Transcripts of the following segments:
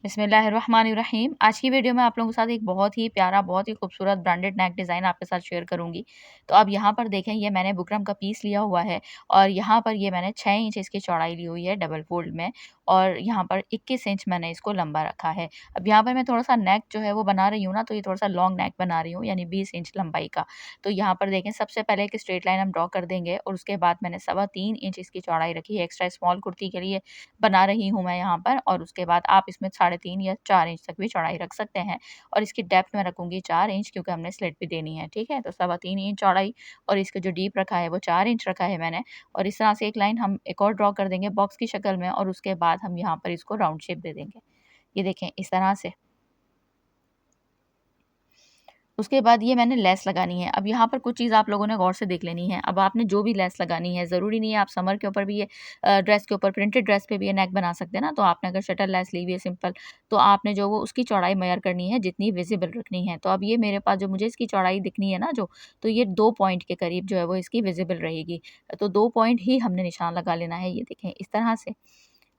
बिस्मिल्लाहिर्रहमानिर्रहीम। आज की वीडियो में आप लोगों के साथ एक बहुत ही प्यारा, बहुत ही खूबसूरत ब्रांडेड नेक डिज़ाइन आपके साथ शेयर करूँगी। तो अब यहाँ पर देखें, ये मैंने बुकरम का पीस लिया हुआ है और यहाँ पर ये मैंने 6 इंच इसकी चौड़ाई ली हुई है डबल फोल्ड में और यहाँ पर 21 इंच मैंने इसको लंबा रखा है। अब यहाँ पर मैं थोड़ा-सा नेक जो है वो बना रही हूँ ना, तो ये थोड़ा-सा लॉन्ग नेक बना रही हूँ, यानी 20 इंच लंबाई का। तो यहाँ पर देखें, सबसे पहले एक स्ट्रेट लाइन हम ड्रॉ कर देंगे और उसके बाद मैंने 3.25 इंच इसकी चौड़ाई रखी है। एक्स्ट्रा स्मॉल कुर्ती के लिए बना रही हूँ मैं यहाँ पर, और उसके बाद आप इसमें 3.5 या 4 इंच तक भी चौड़ाई रख सकते हैं और इसकी डेप्थ मैं रखूँगी 4 इंच, क्योंकि हमने स्लिट भी देनी है, ठीक है? तो 3.25 इंच चौड़ाई और इसका जो डीप रखा है वो 4 इंच रखा है मैंने, और इस तरह से एक लाइन हम एक और ड्रॉ कर देंगे बॉक्स की शक्ल में और उसके बाद हम यहाँ पर इसको राउंड शेप दे देंगे। ये देखें, इस तरह से। उसके बाद ये मैंने लेस लगानी है। अब यहाँ पर कुछ चीज़ आप लोगों ने गौर से देख लेनी है। अब आपने जो भी लेस लगानी है, ज़रूरी नहीं है आप समर के ऊपर भी ये ड्रेस के ऊपर, प्रिंटेड ड्रेस पे भी ये नेक बना सकते हैं ना। तो आपने अगर शटल लेस ली हुई है सिंपल, तो आपने जो वो उसकी चौड़ाई मेज़र करनी है, जितनी विज़िबल रखनी है। तो अब ये मेरे पास जो मुझे इसकी चौड़ाई दिखनी है ना जो, तो ये 2 पॉइंट के करीब जो है वो इसकी विज़िबल रहेगी। तो 2 पॉइंट ही हमने निशान लगा लेना है, ये देखें इस तरह से।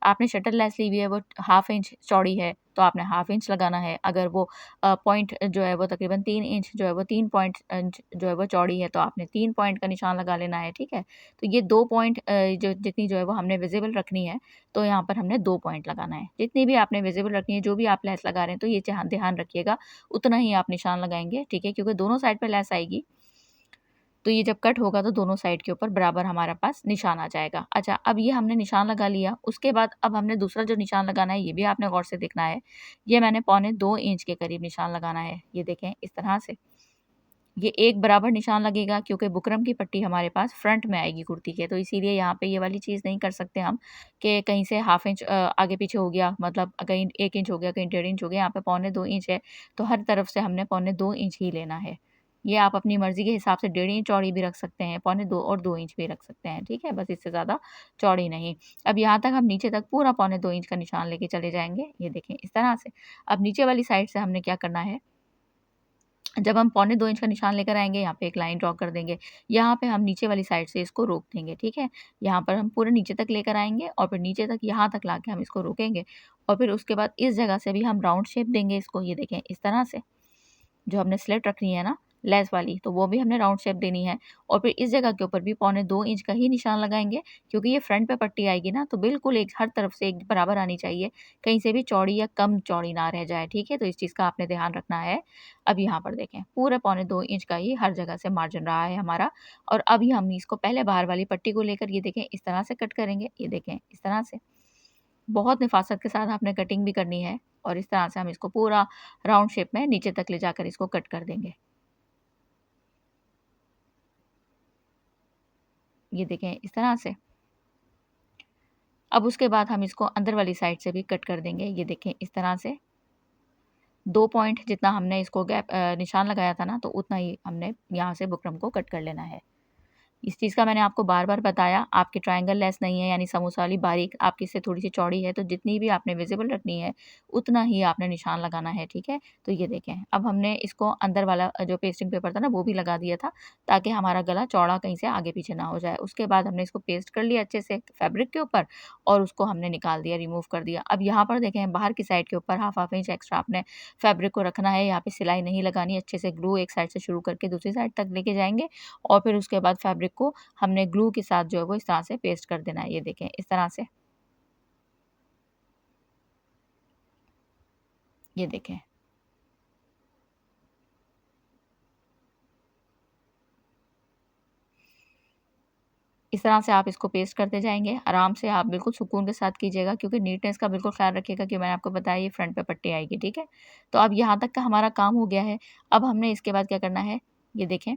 आपने शटल लेस ली हुई है, वो हाफ इंच चौड़ी है, तो आपने हाफ इंच लगाना है। अगर वो पॉइंट जो है वो तकरीबन 3 इंच जो है वो 3 पॉइंट इंच जो है वो चौड़ी है, तो आपने 3 पॉइंट का निशान लगा लेना है, ठीक है? तो ये 2 पॉइंट जो जितनी जो है वो हमने विज़िबल रखनी है, तो यहाँ पर हमने 2 पॉइंट लगाना है। जितनी भी आपने विज़िबल रखनी है, जो भी आप लेस लगा रहे हैं, तो ये ध्यान ध्यान रखिएगा, उतना ही आप निशान लगाएँगे, ठीक है? क्योंकि दोनों साइड पे लेस आएगी, तो ये जब कट होगा तो दोनों साइड के ऊपर बराबर हमारे पास निशान आ जाएगा। अच्छा, अब ये हमने निशान लगा लिया, उसके बाद अब हमने दूसरा जो निशान लगाना है, ये भी आपने गौर से देखना है। ये मैंने पौने 2 इंच के करीब निशान लगाना है। ये देखें इस तरह से। ये एक बराबर निशान लगेगा, क्योंकि बुकरम की पट्टी हमारे पास फ्रंट में आएगी कुर्ती के, तो इसीलिए यहाँ पे ये वाली चीज़ नहीं कर सकते हम कि कहीं से हाफ इंच आगे पीछे हो गया, मतलब कहीं 1 इंच हो गया, कहीं 1.5 इंच हो गया। यहाँ पे पौने 2 इंच है, तो हर तरफ से हमने पौने 2 इंच ही लेना है। ये आप अपनी मर्ज़ी के हिसाब से 1.5 इंच चौड़ी भी रख सकते हैं, पौने 2 और 2 इंच भी रख सकते हैं, ठीक है? बस इससे ज़्यादा चौड़ी नहीं। अब यहाँ तक हम नीचे तक पूरा पौने 2 इंच का निशान लेके चले जाएँगे, ये देखें इस तरह से। अब नीचे वाली साइड से हमने क्या करना है, जब हम पौने 2 इंच का निशान लेकर आएँगे, यहाँ पे एक लाइन ड्रॉ कर देंगे। यहाँ पे हम नीचे वाली साइड से इसको रोक देंगे, ठीक है? यहाँ पर हम पूरे नीचे तक लेकर आएँगे और फिर नीचे तक यहाँ तक लाके हम इसको रोकेंगे और फिर उसके बाद इस जगह से भी हम राउंड शेप देंगे इसको, ये देखें इस तरह से। जो हमने स्लिट रखनी है ना लेस वाली, तो वो भी हमने राउंड शेप देनी है और फिर इस जगह के ऊपर भी पौने 2 इंच का ही निशान लगाएँगे, क्योंकि ये फ्रंट पे पट्टी आएगी ना, तो बिल्कुल एक हर तरफ से एक बराबर आनी चाहिए, कहीं से भी चौड़ी या कम चौड़ी ना रह जाए, ठीक है? तो इस चीज़ का आपने ध्यान रखना है। अब यहाँ पर देखें, पूरे पौने 2 इंच का ही हर जगह से मार्जिन रहा है हमारा, और अभी हम इसको पहले बाहर वाली पट्टी को लेकर ये देखें इस तरह से कट करेंगे, ये देखें इस तरह से। बहुत निफ़ासत के साथ आपने कटिंग भी करनी है और इस तरह से हम इसको पूरा राउंड शेप में नीचे तक ले जाकर इसको कट कर देंगे। ये देखें इस तरह से। अब उसके बाद हम इसको अंदर वाली साइड से भी कट कर देंगे, ये देखें इस तरह से। 2 पॉइंट जितना हमने इसको गैप निशान लगाया था ना, तो उतना ही हमने यहाँ से बुकरम को कट कर लेना है। इस चीज़ का मैंने आपको बार-बार बताया, आपकी ट्रायंगल लेस नहीं है, यानी समोसा वाली बारीक, आपकी इससे थोड़ी-सी चौड़ी है, तो जितनी भी आपने विज़िबल रखनी है, उतना ही आपने निशान लगाना है, ठीक है? तो ये देखें, अब हमने इसको अंदर वाला जो पेस्टिंग पेपर था ना, वो भी लगा दिया था, ताकि हमारा गला चौड़ा कहीं से आगे-पीछे ना हो जाए। उसके बाद हमने इसको पेस्ट कर लिया अच्छे से फैब्रिक के ऊपर और उसको हमने निकाल दिया, रिमूव कर दिया। अब यहाँ पर देखें, बाहर की साइड के ऊपर हाफ इंच एक्स्ट्रा आपने फैब्रिक को रखना है, यहाँ पे सिलाई नहीं लगानी, अच्छे से ग्लू एक साइड से शुरू करके दूसरी साइड तक लेके जाएँगे और फिर उसके बाद फैब्रिक को हमने ग्लू के साथ जो है वो इस तरह से पेस्ट कर देना है, ये देखें इस तरह से, ये देखें। इस तरह से आप इसको पेस्ट करते जाएँगे, आराम से आप बिल्कुल सुकून के साथ कीजिएगा, क्योंकि नीटनेस का बिल्कुल ख़्याल रखिएगा कि मैंने आपको बताया ये फ्रंट पे पट्टी आएगी, ठीक है? तो अब यहाँ तक का हमारा काम हो गया है, अब हमने इसके बाद क्या करना है, ये देखें।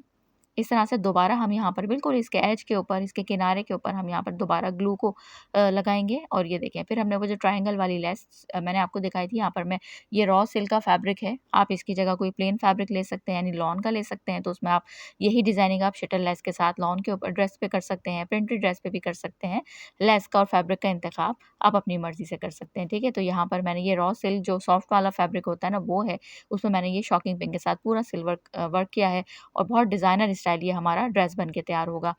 इस तरह से दोबारा हम यहाँ पर बिल्कुल इसके एज के ऊपर, इसके किनारे के ऊपर हम यहाँ पर दोबारा ग्लू को लगाएँगे और ये देखें, फिर हमने वो जो ट्रायंगल वाली लेस मैंने आपको दिखाई थी, यहाँ पर मैं ये रॉ सिल्क का फैब्रिक है, आप इसकी जगह कोई प्लेन फैब्रिक ले सकते हैं, यानी लॉन का ले सकते हैं, तो उसमें आप यही डिज़ाइनिंग आप शटल लेस के साथ लॉन के ऊपर ड्रेस पे कर सकते हैं, प्रिंटेड ड्रेस पे भी कर सकते हैं। लेस का और फैब्रिक का इंतखाब आप अपनी मर्ज़ी से कर सकते हैं, ठीक है? तो यहाँ पर मैंने ये रॉ सिल्क जो सॉफ्ट वाला फैब्रिक होता है ना, वो है, उसमें मैंने ये शॉकिंग पिंक के साथ पूरा सिल्वर वर्क किया है और बहुत डिज़ाइनर स्टाइल ये हमारा ड्रेस बन के तैयार होगा।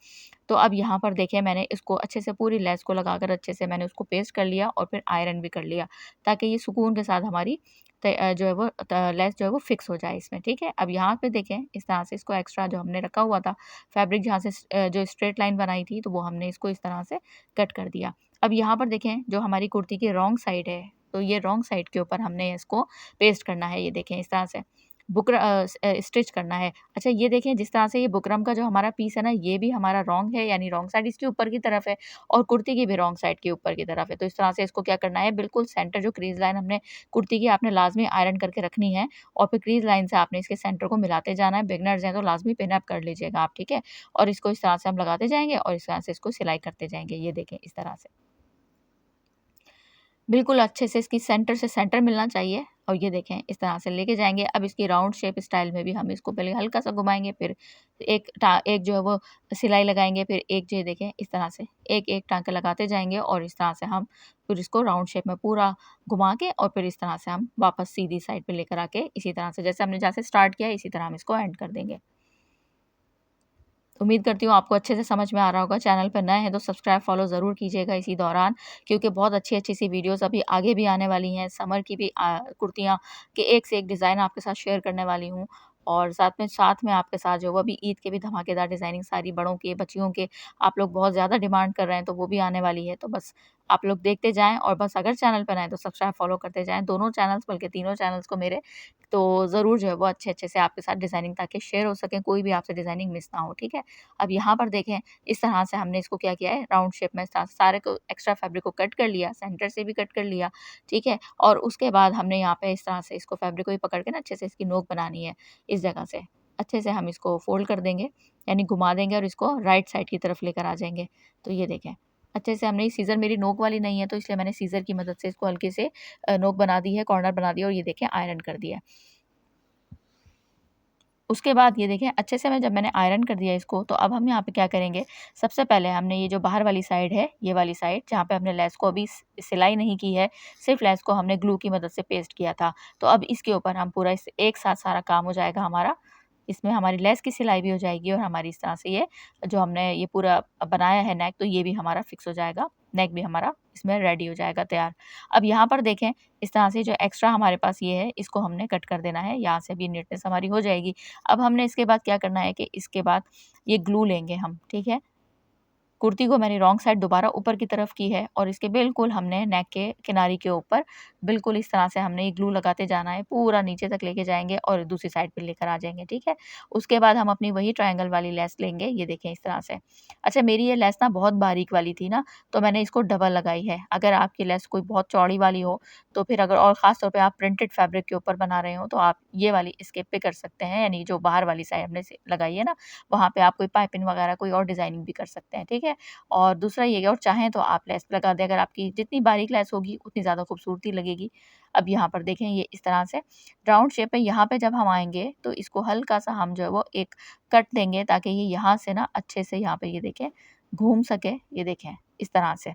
तो अब यहाँ पर देखिए मैंने इसको अच्छे से पूरी लेस को लगाकर अच्छे से मैंने उसको पेस्ट कर लिया और फिर आयरन भी कर लिया, ताकि ये सुकून के साथ हमारी जो है वो लेस जो है वो फिक्स हो जाए इसमें, ठीक है। अब यहाँ पे देखें इस तरह से इसको एक्स्ट्रा जो हमने रखा हुआ था फैब्रिक जहाँ से जो स्ट्रेट लाइन बनाई थी, तो वो हमने इसको इस तरह से कट कर दिया। अब यहाँ पर देखें जो हमारी कुर्ती की रॉन्ग साइड है, तो ये रॉन्ग साइड के ऊपर हमने इसको पेस्ट करना है, ये देखें इस तरह से स्टिच करना है। अच्छा ये देखें जिस तरह से ये बुकरम का जो हमारा पीस है ना, ये भी हमारा रॉन्ग है, यानी रॉन्ग साइड इसके ऊपर की तरफ है और कुर्ती की भी रॉन्ग साइड के ऊपर की तरफ है। तो इस तरह से इसको क्या करना है, बिल्कुल सेंटर जो क्रीज़ लाइन हमने कुर्ती की आपने लाज़मी आयरन करके रखनी है और फिर क्रीज़ लाइन से आपने इसके सेंटर को मिलाते जाना है। बिगिनर्स हैं तो लाज़मी पिन अप कर लीजिएगा आप, ठीक है? और इसको इस तरह से हम लगाते जाएँगे और इस तरह से इसको सिलाई करते जाएँगे। ये देखें इस तरह से। बिल्कुल अच्छे से इसकी सेंटर से सेंटर मिलना चाहिए और ये देखें इस तरह से लेके जाएँगे। अब इसकी राउंड शेप स्टाइल में भी हम इसको पहले हल्का-सा घुमाएँगे, फिर एक जो है वो सिलाई लगाएँगे, फिर एक जो ये देखें इस तरह से एक-एक टाँके लगाते जाएँगे और इस तरह से हम फिर इसको राउंड शेप में पूरा घुमा के और फिर इस तरह से हम वापस सीधी साइड पे लेकर आके इसी तरह से जैसे हमने जहाँ से स्टार्ट किया है, इसी तरह हम इसको एंड कर देंगे। उम्मीद करती हूँ आपको अच्छे से समझ में आ रहा होगा। चैनल पर नए हैं तो सब्सक्राइब फॉलो ज़रूर कीजिएगा इसी दौरान, क्योंकि बहुत अच्छी-अच्छी सी वीडियोज़ अभी आगे भी आने वाली हैं। समर की भी कुर्तियाँ के एक से एक डिज़ाइन आपके साथ शेयर करने वाली हूँ और साथ में आपके साथ जो वो अभी ईद के भी धमाकेदार डिज़ाइनिंग सारी बड़ों के, बच्चियों के आप लोग बहुत ज़्यादा डिमांड कर रहे हैं, तो वो भी आने वाली है। तो बस आप लोग देखते जाएँ और बस अगर चैनल पर नए हैं तो सब्सक्राइब फॉलो करते जाएँ। दोनों चैनल्स बल्कि तीनों चैनल्स को मेरे, तो ज़रूर जो है वो अच्छे-अच्छे से आपके साथ डिज़ाइनिंग ताकि शेयर हो सके, कोई भी आपसे डिज़ाइनिंग मिस ना हो, ठीक है? अब यहाँ पर देखें इस तरह से हमने इसको क्या किया है, राउंड शेप में सारे को एक्स्ट्रा फैब्रिक को कट कर लिया, सेंटर से भी कट कर लिया, ठीक है? और उसके बाद हमने यहाँ पे इस तरह से इसको फैब्रिक को ही पकड़ के ना अच्छे से इसकी नोक बनानी है इस जगह से। अच्छे से हम इसको फ़ोल्ड कर देंगे, यानी घुमा देंगे और इसको राइट साइड की तरफ लेकर आ जाएँगे। तो ये देखें, अच्छे से हमने सीज़र मेरी नोक वाली नहीं है, तो इसलिए मैंने सीज़र की मदद से इसको हल्के से नोक बना दी है, कॉर्नर बना दिया और ये देखें आयरन कर दिया है। उसके बाद ये देखें अच्छे से जब मैंने आयरन कर दिया इसको, तो अब हम यहाँ पे क्या करेंगे, सबसे पहले हमने ये जो बाहर वाली साइड है, ये वाली साइड जहाँ पे हमने लेस को अभी सिलाई नहीं की है, सिर्फ लेस को हमने ग्लू की मदद से पेस्ट किया था। तो अब इसके ऊपर हम पूरा इस एक साथ सारा काम हो जाएगा हमारा। इसमें हमारी लेस की सिलाई भी हो जाएगी और हमारी इस तरह से ये जो हमने ये पूरा बनाया है नेक, तो ये भी हमारा फिक्स हो जाएगा। नेक भी हमारा इसमें रेडी हो जाएगा तैयार। अब यहाँ पर देखें इस तरह से जो एक्स्ट्रा हमारे पास ये है, इसको हमने कट कर देना है। यहाँ से भी नीटनेस हमारी हो जाएगी। अब हमने इसके बाद क्या करना है कि इसके बाद ये ग्लू लेंगे हम, ठीक है? कुर्ती को मैंने रॉन्ग साइड दोबारा ऊपर की तरफ की है और इसके बिल्कुल हमने नेक के किनारे के ऊपर बिल्कुल इस तरह से हमने ये ग्लू लगाते जाना है, पूरा नीचे तक लेके जाएँगे और दूसरी साइड पे लेकर आ जाएँगे, ठीक है? उसके बाद हम अपनी वही ट्रायंगल वाली लेस लेंगे, ये देखें इस तरह से। अच्छा मेरी ये लेस ना बहुत बारीक वाली थी ना, तो मैंने इसको डबल लगाई है। अगर आपकी लेस कोई बहुत चौड़ी वाली हो, तो फिर अगर और ख़ास तौर पे आप प्रिंटेड फैब्रिक के ऊपर बना रहे हो, तो आप ये वाली स्किप पे कर सकते हैं, यानी जो बाहर वाली साइड हमने से लगाई है ना, वहाँ पे आप कोई पाइपिंग वगैरह कोई और डिज़ाइनिंग भी कर सकते हैं, ठीक है? और दूसरा ये है और चाहें तो आप लेस लगा दें, अगर आपकी जितनी बारीक लेस होगी उतनी ज़्यादा खूबसूरती लगेगी। अब यहाँ पर देखें ये इस तरह से राउंड शेप है, यहाँ पे जब हम आएँगे तो इसको हल्का-सा हम जो है वो एक कट देंगे, ताकि ये यहाँ से ना अच्छे से यहाँ पे ये देखें घूम सके, ये देखें इस तरह से।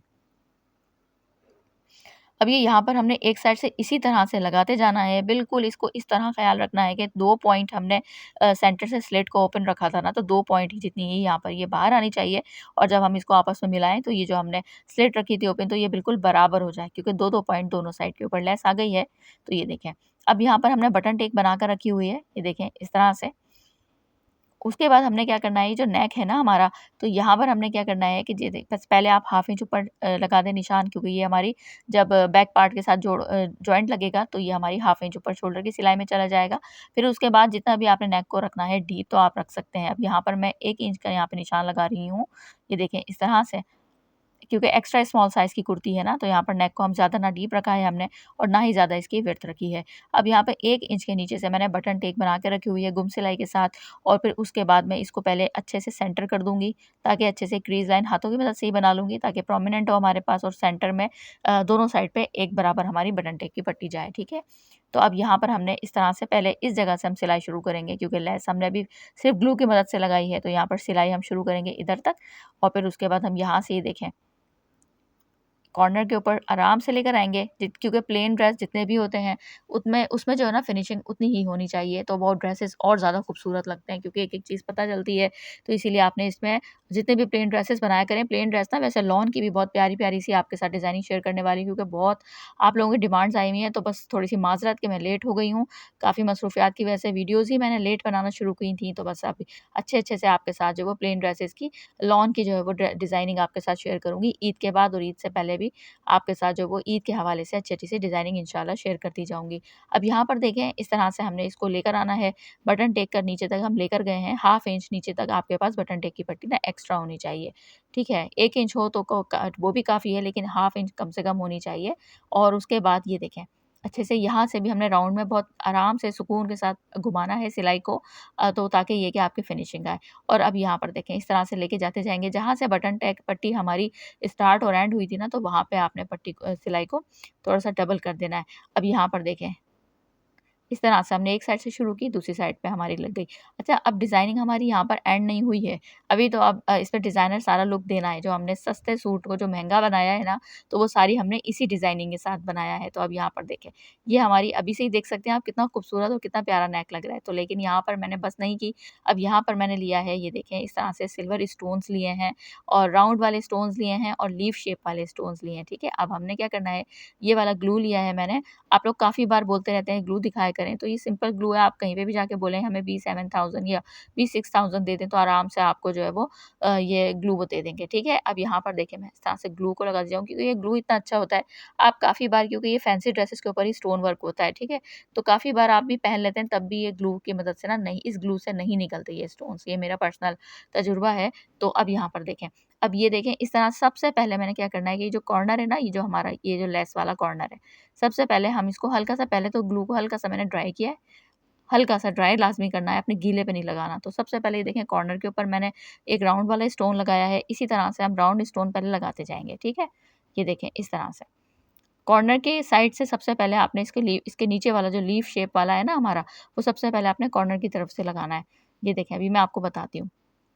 अब ये यहाँ पर हमने एक साइड से इसी तरह से लगाते जाना है, बिल्कुल इसको इस तरह ख़्याल रखना है कि 2 पॉइंट हमने सेंटर से स्लिट को ओपन रखा था ना, तो 2 पॉइंट ही जितनी ही यहाँ पर ये बाहर आनी चाहिए और जब हम इसको आपस में मिलाएँ, तो ये जो हमने स्लिट रखी थी ओपन, तो ये बिल्कुल बराबर हो जाए, क्योंकि 2-2 पॉइंट दोनों साइड के ऊपर लेस आ गई है। तो ये देखें, अब यहाँ पर हमने बटन टेक बनाकर रखी हुई है, ये देखें इस तरह से। उसके बाद हमने क्या करना है, ये जो नेक है ना हमारा, तो यहाँ पर हमने क्या करना है कि ये देख बस पहले आप हाफ इंच ऊपर लगा दें निशान, क्योंकि ये हमारी जब बैक पार्ट के साथ जॉइंट लगेगा, तो ये हमारी हाफ इंच ऊपर शोल्डर की सिलाई में चला जाएगा। फिर उसके बाद जितना भी आपने नेक को रखना है डीप, तो आप रख सकते हैं। अब यहाँ पर मैं 1 इंच का यहाँ पे निशान लगा रही हूँ। ये देखें इस तरह से, क्योंकि एक्स्ट्रा स्मॉल साइज़ की कुर्ती है ना, तो यहाँ पर नेक को हम ज़्यादा ना डीप रखा है हमने और ना ही ज़्यादा इसकी विड्थ रखी है। अब यहाँ पे 1 इंच के नीचे से मैंने बटन टेक बना के रखी हुई है गुम सिलाई के साथ और फिर उसके बाद मैं इसको पहले अच्छे से सेंटर कर दूँगी, ताकि अच्छे से क्रीज़ लाइन हाथों की मदद से ही बना लूँगी, ताकि प्रोमिनेंट हो हमारे पास और सेंटर में दोनों साइड पे एक बराबर हमारी बटन टेक की पट्टी जाए, ठीक है? तो अब यहाँ पर हमने इस तरह से पहले इस जगह से हम सिलाई शुरू करेंगे, क्योंकि लेस हमने अभी सिर्फ़ ग्लू की मदद से लगाई है, तो यहाँ पर सिलाई हम शुरू करेंगे इधर तक और फिर उसके बाद हम यहाँ से ये देखें कॉर्नर के ऊपर आराम से लेकर आएँगे क्योंकि प्लेन ड्रेस जितने भी होते हैं उतमें उसमें जो है ना फिनिशिंग उतनी ही होनी चाहिए, तो वो ड्रेसेस और ज़्यादा खूबसूरत लगते हैं क्योंकि एक-एक चीज़ पता चलती है। तो इसीलिए आपने इसमें जितने भी प्लेन ड्रेसेस बनाया करें, प्लेन ड्रेस ना वैसे लॉन की भी बहुत प्यारी-प्यारी सी आपके साथ डिज़ाइनिंग शेयर करने वाली हूँ क्योंकि बहुत आप लोगों की डिमांड्स आई हुई हैं, तो बस थोड़ी-सी माज़रत कि मैं लेट हो गई हूँ। काफ़ी मसरूफियात की वजह से वीडियोज़ ही मैंने लेट बनाना शुरू की थी, तो बस अभी अच्छे-अच्छे से आपके साथ जो वो प्लेन ड्रेसेस की लॉन की जो है वो डिज़ाइनिंग आपके साथ शेयर करूँगी। ईद के बाद और ईद से पहले भी आपके साथ जो वो ईद के हवाले से अच्छी-अच्छी सी डिज़ाइनिंग इंशाल्लाह शेयर करती जाऊँगी। अब यहाँ पर देखें इस तरह से हमने इसको लेकर आना है, बटन टेक कर नीचे तक हम लेकर गए हैं, हाफ इंच नीचे तक आपके पास बटन टेक की पट्टी ना एक्स्ट्रा होनी चाहिए, ठीक है? 1 इंच हो तो वो भी काफ़ी है लेकिन हाफ इंच कम से कम होनी चाहिए और उसके बाद ये देखें, अच्छे से यहाँ से भी हमने राउंड में बहुत आराम से सुकून के साथ घुमाना है सिलाई को तो ताकि ये कि आपकी फिनिशिंग आए। और अब यहाँ पर देखें इस तरह से लेके जाते जाएँगे, जहाँ से बटन टेक पट्टी हमारी स्टार्ट और एंड हुई थी ना, तो वहाँ पे आपने पट्टी को सिलाई को थोड़ा-सा डबल कर देना है। अब यहाँ पर देखें इस तरह से हमने एक साइड से शुरू की, दूसरी साइड पे हमारी लग गई। अच्छा, अब डिज़ाइनिंग हमारी यहाँ पर एंड नहीं हुई है। अभी तो अब इसमें डिज़ाइनर सारा लुक देना है। जो हमने सस्ते सूट को जो महँगा बनाया है ना, तो वो सारी हमने इसी डिज़ाइनिंग के साथ बनाया है। तो अब यहाँ पर देखें, ये हमारी अभी से ही देख सकते हैं आप कितना खूबसूरत और कितना प्यारा नेक लग रहा है। तो लेकिन यहाँ पर मैंने बस नहीं की, अब यहाँ पर मैंने लिया है, ये देखें इस तरह से सिल्वर स्टोन्स लिए हैं और राउंड वाले स्टोन्स लिए हैं और लीफ शेप वाले स्टोन्स लिए हैं, ठीक है? अब हमने क्या करना है, ये वाला ग्लू लिया है मैंने। आप लोग काफ़ी बार बोलते रहते हैं ग्लू दिखाया करें, तो ये सिंपल ग्लू है, आप कहीं पे भी जाके बोलें हमें B7000 या B6000 दे दें, तो आराम से आपको जो है वो ये ग्लू वो दे देंगे, ठीक है? अब यहाँ पर देखिए मैं इस तरह से ग्लू को लगा जाऊँ क्योंकि ये ग्लू इतना अच्छा होता है, आप काफ़ी बार क्योंकि ये फैंसी ड्रेसेस के ऊपर ही स्टोन वर्क होता है, ठीक है? तो काफ़ी बार आप भी पहन लेते हैं, तब भी ये ग्लू की मदद से ना नहीं इस ग्लू से नहीं निकलते ये स्टोन्स, ये मेरा पर्सनल तजुर्बा है। तो अब यहाँ पर देखें, अब ये देखें इस तरह सबसे पहले मैंने क्या करना है कि ये जो कॉर्नर है ना, ये जो हमारा ये जो लेस वाला कॉर्नर है, सबसे पहले हम इसको हल्का-सा पहले तो ग्लू को हल्का-सा मैंने ड्राई किया है, हल्का-सा ड्राई लाज़मी करना है, अपने गीले पे नहीं लगाना। तो सबसे पहले ये देखें कॉर्नर के ऊपर मैंने एक राउंड वाला स्टोन लगाया है, इसी तरह से हम राउंड स्टोन पहले लगाते जाएँगे, ठीक है? ये देखें इस तरह से। कॉर्नर के साइड से सबसे पहले आपने इसके नीचे वाला जो लीफ शेप वाला है ना हमारा, वो सबसे पहले आपने कॉर्नर की तरफ से लगाना है। ये देखें अभी मैं आपको बताती हूँ।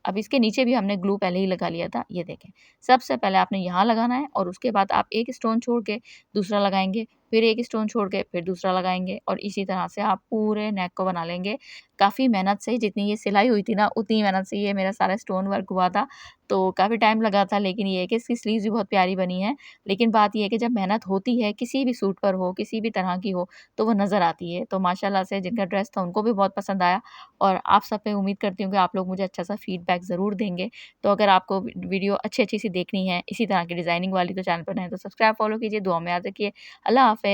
अब इसके नीचे भी हमने ग्लू पहले ही लगा लिया था, ये देखें। सबसे पहले आपने यहाँ लगाना है और उसके बाद आप एक स्टोन छोड़ के दूसरा लगाएँगे, फिर एक स्टोन छोड़ के फिर दूसरा लगाएँगे और इसी तरह से आप पूरे नेक को बना लेंगे। काफ़ी मेहनत से जितनी ये सिलाई हुई थी ना, उतनी मेहनत से ये मेरा सारा स्टोन वर्क हुआ था। तो काफ़ी टाइम लगा था लेकिन ये है कि इसकी स्लीव्स भी बहुत प्यारी बनी हैं। लेकिन बात ये है कि जब मेहनत होती है, किसी भी सूट पर हो, किसी भी तरह की हो, तो वो नज़र आती है। तो माशाल्लाह से जिनका ड्रेस था उनको भी बहुत पसंद आया और आप सब पे उम्मीद करती हूँ कि आप लोग मुझे अच्छा-सा फीडबैक ज़रूर देंगे। तो अगर आपको वीडियो अच्छी-अच्छी सी देखनी है, इसी तरह की डिज़ाइनिंग वाली तो चैनल पर नए हैं तो सब्सक्राइब, फॉलो कीजिए। दुआ में याद रखिए। अल्लाह हाफ़िज़।